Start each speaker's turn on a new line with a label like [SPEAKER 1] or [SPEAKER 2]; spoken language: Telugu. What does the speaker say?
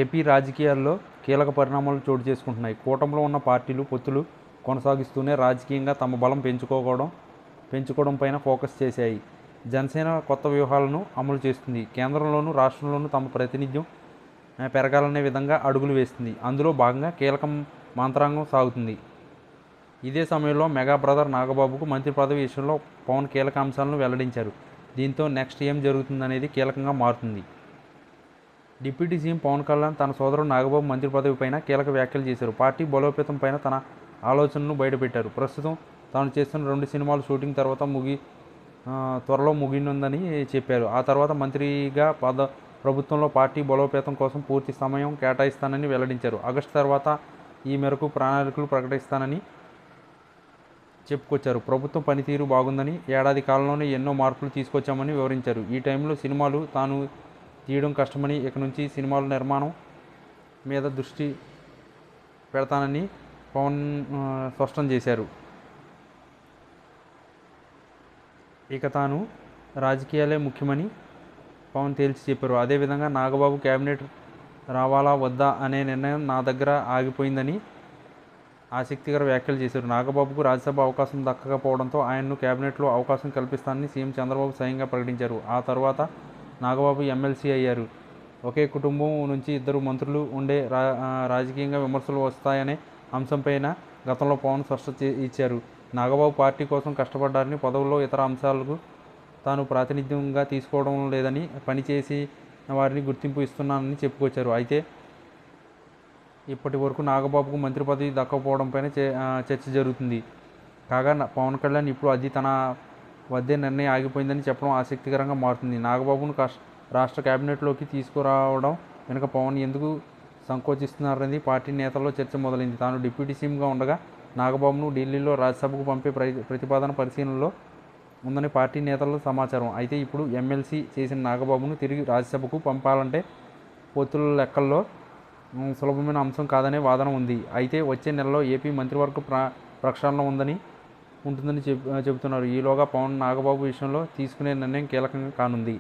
[SPEAKER 1] ఏపీ రాజకీయాల్లో కీలక పరిణామాలు చోటు చేసుకుంటున్నాయి. కూటమిలో ఉన్న పార్టీలు పొత్తులు కొనసాగిస్తూనే రాజకీయంగా తమ బలం పెంచుకోవడం పైన ఫోకస్ చేశాయి. జనసేన కొత్త వ్యూహాలను అమలు చేస్తుంది. కేంద్రంలోనూ రాష్ట్రంలోనూ తమ ప్రాతినిధ్యం పెరగాలనే విధంగా అడుగులు వేస్తుంది. అందులో భాగంగా కీలక మంత్రాంగం సాగుతుంది. ఇదే సమయంలో మెగా బ్రదర్ నాగబాబుకు మంత్రి పదవి విషయంలో పవన్ కీలక అంశాలను వెల్లడించారు. దీంతో నెక్స్ట్ ఏం జరుగుతుందనేది కీలకంగా మారుతుంది. డిప్యూటీ సీఎం పవన్ కళ్యాణ్ తన సోదరుడు నాగబాబు మంత్రి పదవి పైన కీలక వ్యాఖ్యలు చేశారు. పార్టీ బలోపేతం పైన తన ఆలోచనలను బయటపెట్టారు. ప్రస్తుతం తాను చేస్తున్న 2 సినిమాలు షూటింగ్ త్వరలో ముగినుందని చెప్పారు. ఆ తర్వాత మంత్రిగా ప్రభుత్వంలో పార్టీ బలోపేతం కోసం పూర్తి సమయం కేటాయిస్తానని వెల్లడించారు. ఆగస్టు తర్వాత ఈ మేరకు ప్రణాళికలు ప్రకటిస్తానని చెప్పుకొచ్చారు. ప్రభుత్వం పనితీరు బాగుందని, ఏడాది కాలంలోనే ఎన్నో మార్పులు తీసుకొచ్చామని వివరించారు. ఈ టైంలో సినిమాలు తాను తీయడం కష్టమని, ఇక నుంచి సినిమాల నిర్మాణం మీద దృష్టి పెడతానని పవన్ స్పష్టం చేశారు. ఇక తాను రాజకీయాలే ముఖ్యమని పవన్ తేల్చి చెప్పారు. అదేవిధంగా నాగబాబు క్యాబినెట్ రావాలా వద్దా అనే నిర్ణయం నా దగ్గర ఆగిపోయిందని ఆసక్తికర వ్యాఖ్యలు చేశారు. నాగబాబుకు రాజ్యసభ అవకాశం దక్కకపోవడంతో ఆయన్ను క్యాబినెట్లో అవకాశం కల్పిస్తానని సీఎం చంద్రబాబు స్వయంగా ప్రకటించారు. ఆ తర్వాత నాగబాబు ఎమ్మెల్సీ అయ్యారు. ఒకే కుటుంబం నుంచి 2 మంత్రులు ఉండే రాజకీయంగా విమర్శలు వస్తాయనే అంశంపైన గతంలో పవన్ స్పష్టత ఇచ్చారు. నాగబాబు పార్టీ కోసం కష్టపడ్డారని, పదవుల్లో ఇతర అంశాలకు తాను ప్రాతినిధ్యంగా తీసుకోవడం లేదని, పనిచేసి వారిని గుర్తింపు ఇస్తున్నానని చెప్పుకొచ్చారు. అయితే ఇప్పటి వరకు నాగబాబుకు మంత్రి పదవి దక్కకపోవడంపైన చర్చ జరుగుతుంది. కాగా పవన్ కళ్యాణ్ ఇప్పుడు అది తన వద్దే నిర్ణయం ఆగిపోయిందని చెప్పడం ఆసక్తికరంగా మారుతుంది. నాగబాబును రాష్ట్ర కేబినెట్లోకి తీసుకురావడం వెనుక పవన్ ఎందుకు సంకోచిస్తున్నారనేది పార్టీ నేతల్లో చర్చ మొదలైంది. తాను డిప్యూటీ సీఎంగా ఉండగా నాగబాబును ఢిల్లీలో రాజ్యసభకు పంపే ప్రతిపాదన పరిశీలనలో ఉందని పార్టీ నేతల్లో సమాచారం. అయితే ఇప్పుడు ఎమ్మెల్సీ చేసిన నాగబాబును తిరిగి రాజ్యసభకు పంపాలంటే పొత్తుల లెక్కల్లో సులభమైన అంశం కాదనే వాదన ఉంది. అయితే వచ్చే నెలలో ఏపీ మంత్రివర్గ ప్రక్షాళన ఉంటుందని చెబుతున్నారు. ఈలోగా పవన్ నాగబాబు విషయంలో తీసుకునే నిర్ణయం కీలకంగా కానుంది.